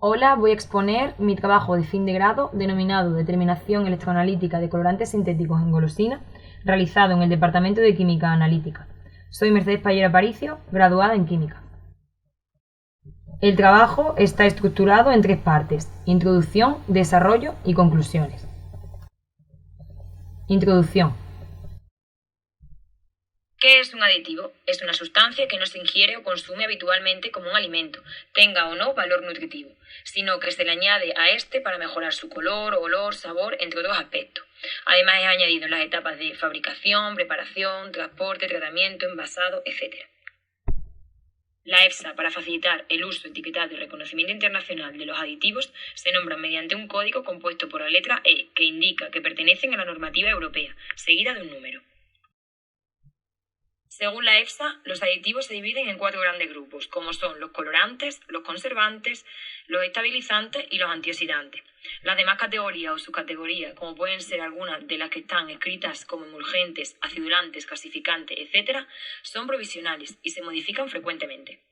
Hola, voy a exponer mi trabajo de fin de grado denominado Determinación electroanalítica de colorantes sintéticos en golosinas, realizado en el Departamento de Química Analítica. Soy Mercedes Pallero Aparicio, graduada en Química. El trabajo está estructurado en 3 partes: introducción, desarrollo y conclusiones. Introducción. ¿Qué es un aditivo? Es una sustancia que no se ingiere o consume habitualmente como un alimento, tenga o no valor nutritivo, sino que se le añade a este para mejorar su color, olor, sabor, entre otros aspectos. Además es añadido en las etapas de fabricación, preparación, transporte, tratamiento, envasado, etc. La EFSA, para facilitar el uso, etiquetado y reconocimiento internacional de los aditivos, se nombran mediante un código compuesto por la letra E, que indica que pertenecen a la normativa europea, seguida de un número. Según la EFSA, los aditivos se dividen en 4 grandes grupos, como son los colorantes, los conservantes, los estabilizantes y los antioxidantes. Las demás categorías o subcategorías, como pueden ser algunas de las que están escritas como emulgentes, acidulantes, gasificantes, etc., son provisionales y se modifican frecuentemente.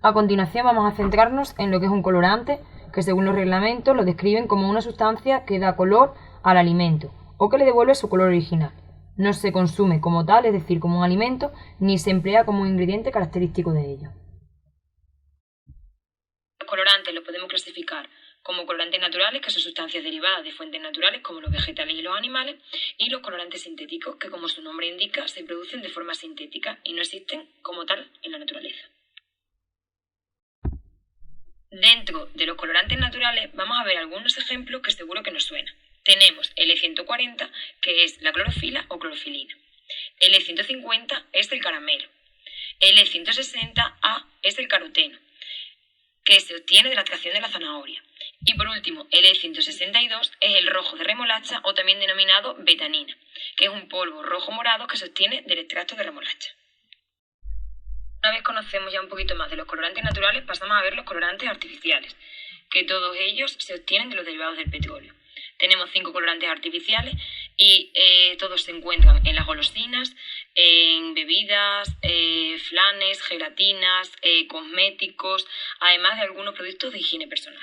A continuación vamos a centrarnos en lo que es un colorante, que según los reglamentos lo describen como una sustancia que da color al alimento o que le devuelve su color original. No se consume como tal, es decir, como un alimento, ni se emplea como un ingrediente característico de ello. Los colorantes los podemos clasificar como colorantes naturales, que son sustancias derivadas de fuentes naturales como los vegetales y los animales, y los colorantes sintéticos, que como su nombre indica, se producen de forma sintética y no existen como tal en la naturaleza. Dentro de los colorantes naturales vamos a ver algunos ejemplos que seguro que nos suenan. Tenemos el E140, que es la clorofila o clorofilina. El E150 es el caramelo. El E160A es el caroteno, que se obtiene de la extracción de la zanahoria. Y por último, el E162 es el rojo de remolacha, o también denominado betanina, que es un polvo rojo morado que se obtiene del extracto de remolacha. Una vez conocemos ya un poquito más de los colorantes naturales, pasamos a ver los colorantes artificiales, que todos ellos se obtienen de los derivados del petróleo. Tenemos 5 colorantes artificiales y todos se encuentran en las golosinas, en bebidas, flanes, gelatinas, cosméticos, además de algunos productos de higiene personal.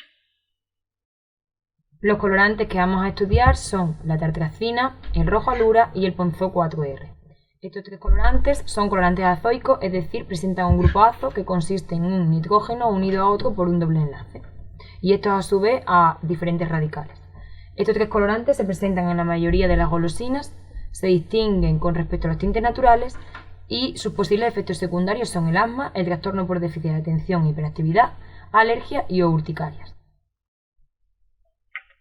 Los colorantes que vamos a estudiar son la tartrazina, el rojo alura y el ponzó 4R. Estos 3 colorantes son colorantes azoicos, es decir, presentan un grupo azo que consiste en un nitrógeno unido a otro por un doble enlace, y estos a su vez a diferentes radicales. Estos 3 colorantes se presentan en la mayoría de las golosinas, se distinguen con respecto a los tintes naturales y sus posibles efectos secundarios son el asma, el trastorno por déficit de atención e hiperactividad, alergia y o urticarias.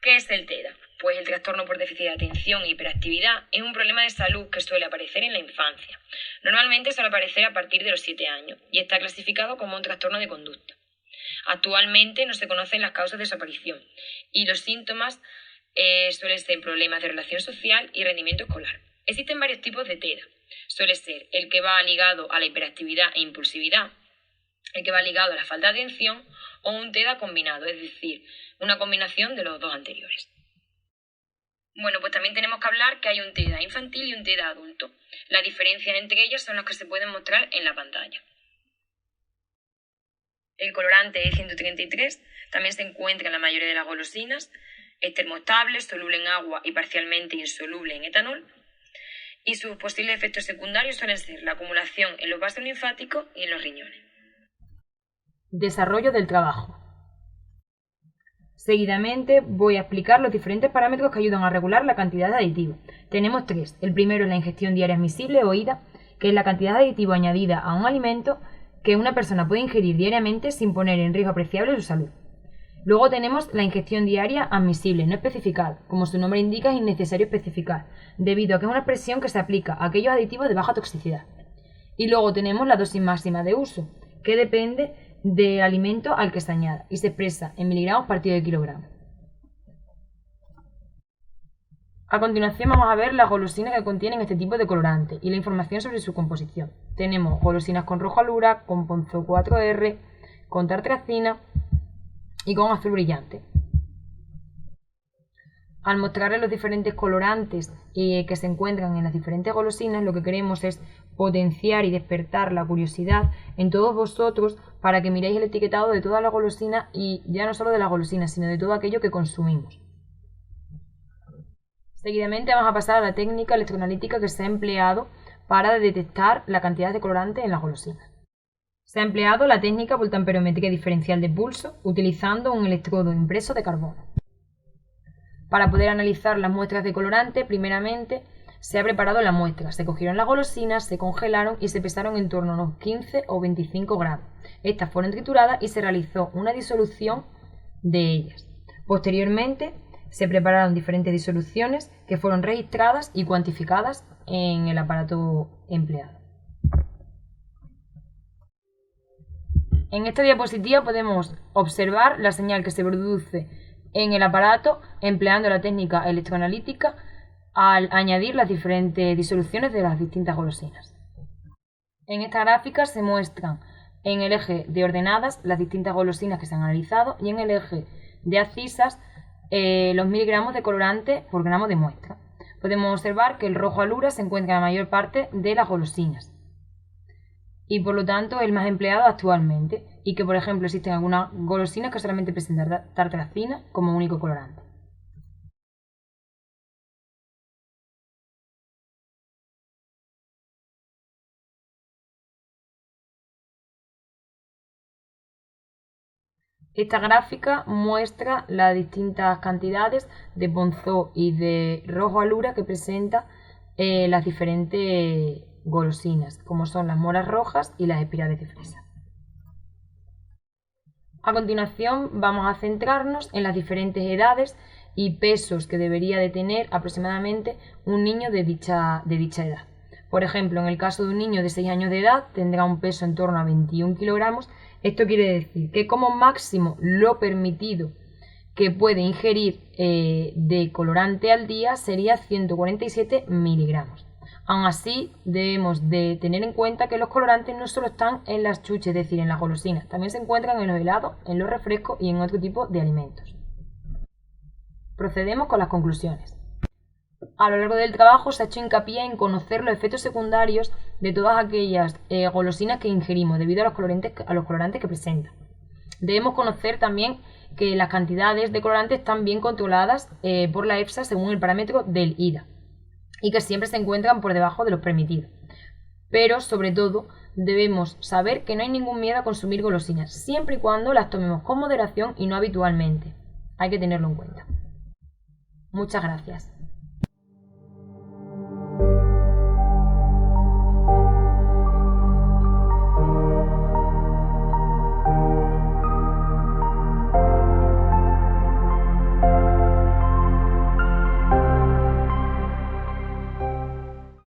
¿Qué es el TEDA? Pues el trastorno por déficit de atención e hiperactividad es un problema de salud que suele aparecer en la infancia. Normalmente suele aparecer a partir de los 7 años y está clasificado como un trastorno de conducta. Actualmente no se conocen las causas de su aparición y los síntomas suelen ser problemas de relación social y rendimiento escolar. Existen varios tipos de TEDA. Suele ser el que va ligado a la hiperactividad e impulsividad, el que va ligado a la falta de atención, o un TEDA combinado, es decir, una combinación de los 2 anteriores. Bueno, pues también tenemos que hablar que hay un TEDA infantil y un TEDA adulto. Las diferencias entre ellas son las que se pueden mostrar en la pantalla. El colorante E133 también se encuentra en la mayoría de las golosinas. Es termoestable, soluble en agua y parcialmente insoluble en etanol. Y sus posibles efectos secundarios suelen ser la acumulación en los vasos linfáticos y en los riñones. Desarrollo del trabajo. Seguidamente voy a explicar los diferentes parámetros que ayudan a regular la cantidad de aditivo. Tenemos 3. El primero es la ingestión diaria admisible o IDA, que es la cantidad de aditivo añadida a un alimento que una persona puede ingerir diariamente sin poner en riesgo apreciable su salud. Luego tenemos la ingestión diaria admisible, no especificada. Como su nombre indica, es innecesario especificar, debido a que es una expresión que se aplica a aquellos aditivos de baja toxicidad. Y luego tenemos la dosis máxima de uso, que depende del alimento al que se añada y se expresa en miligramos partido de kilogramo. A continuación vamos a ver las golosinas que contienen este tipo de colorante y la información sobre su composición. Tenemos golosinas con rojo alura, con ponzó 4R, con tartrazina y con azul brillante. Al mostrarles los diferentes colorantes que se encuentran en las diferentes golosinas, lo que queremos es potenciar y despertar la curiosidad en todos vosotros para que miréis el etiquetado de todas las golosinas y ya no solo de las golosinas, sino de todo aquello que consumimos. Seguidamente vamos a pasar a la técnica electroanalítica que se ha empleado para detectar la cantidad de colorante en las golosinas. Se ha empleado la técnica voltamperometría diferencial de pulso utilizando un electrodo impreso de carbono. Para poder analizar las muestras de colorante, primeramente se ha preparado la muestra, se cogieron las golosinas, se congelaron y se pesaron en torno a unos 15 o 25 grados. Estas fueron trituradas y se realizó una disolución de ellas. Posteriormente se prepararon diferentes disoluciones que fueron registradas y cuantificadas en el aparato empleado. En esta diapositiva podemos observar la señal que se produce en el aparato empleando la técnica electroanalítica al añadir las diferentes disoluciones de las distintas golosinas. En esta gráfica se muestran en el eje de ordenadas las distintas golosinas que se han analizado y en el eje de abscisas los miligramos de colorante por gramo de muestra. Podemos observar que el rojo alura se encuentra en la mayor parte de las golosinas y por lo tanto el más empleado actualmente, y que por ejemplo existen algunas golosinas que solamente presentan tartrazina como único colorante. Esta gráfica muestra las distintas cantidades de ponzó y de rojo alura que presenta las diferentes golosinas, como son las moras rojas y las espirales de fresa. A continuación vamos a centrarnos en las diferentes edades y pesos que debería de tener aproximadamente un niño de dicha edad. Por ejemplo, en el caso de un niño de 6 años de edad tendrá un peso en torno a 21 kilogramos. Esto quiere decir que como máximo lo permitido que puede ingerir de colorante al día sería 147 miligramos. Aún así, debemos de tener en cuenta que los colorantes no solo están en las chuches, es decir, en las golosinas, también se encuentran en los helados, en los refrescos y en otro tipo de alimentos. Procedemos con las conclusiones. A lo largo del trabajo se ha hecho hincapié en conocer los efectos secundarios de todas aquellas golosinas que ingerimos debido a los colorantes que presentan. Debemos conocer también que las cantidades de colorantes están bien controladas por la EFSA según el parámetro del IDA y que siempre se encuentran por debajo de los permitidos. Pero sobre todo debemos saber que no hay ningún miedo a consumir golosinas siempre y cuando las tomemos con moderación y no habitualmente. Hay que tenerlo en cuenta. Muchas gracias.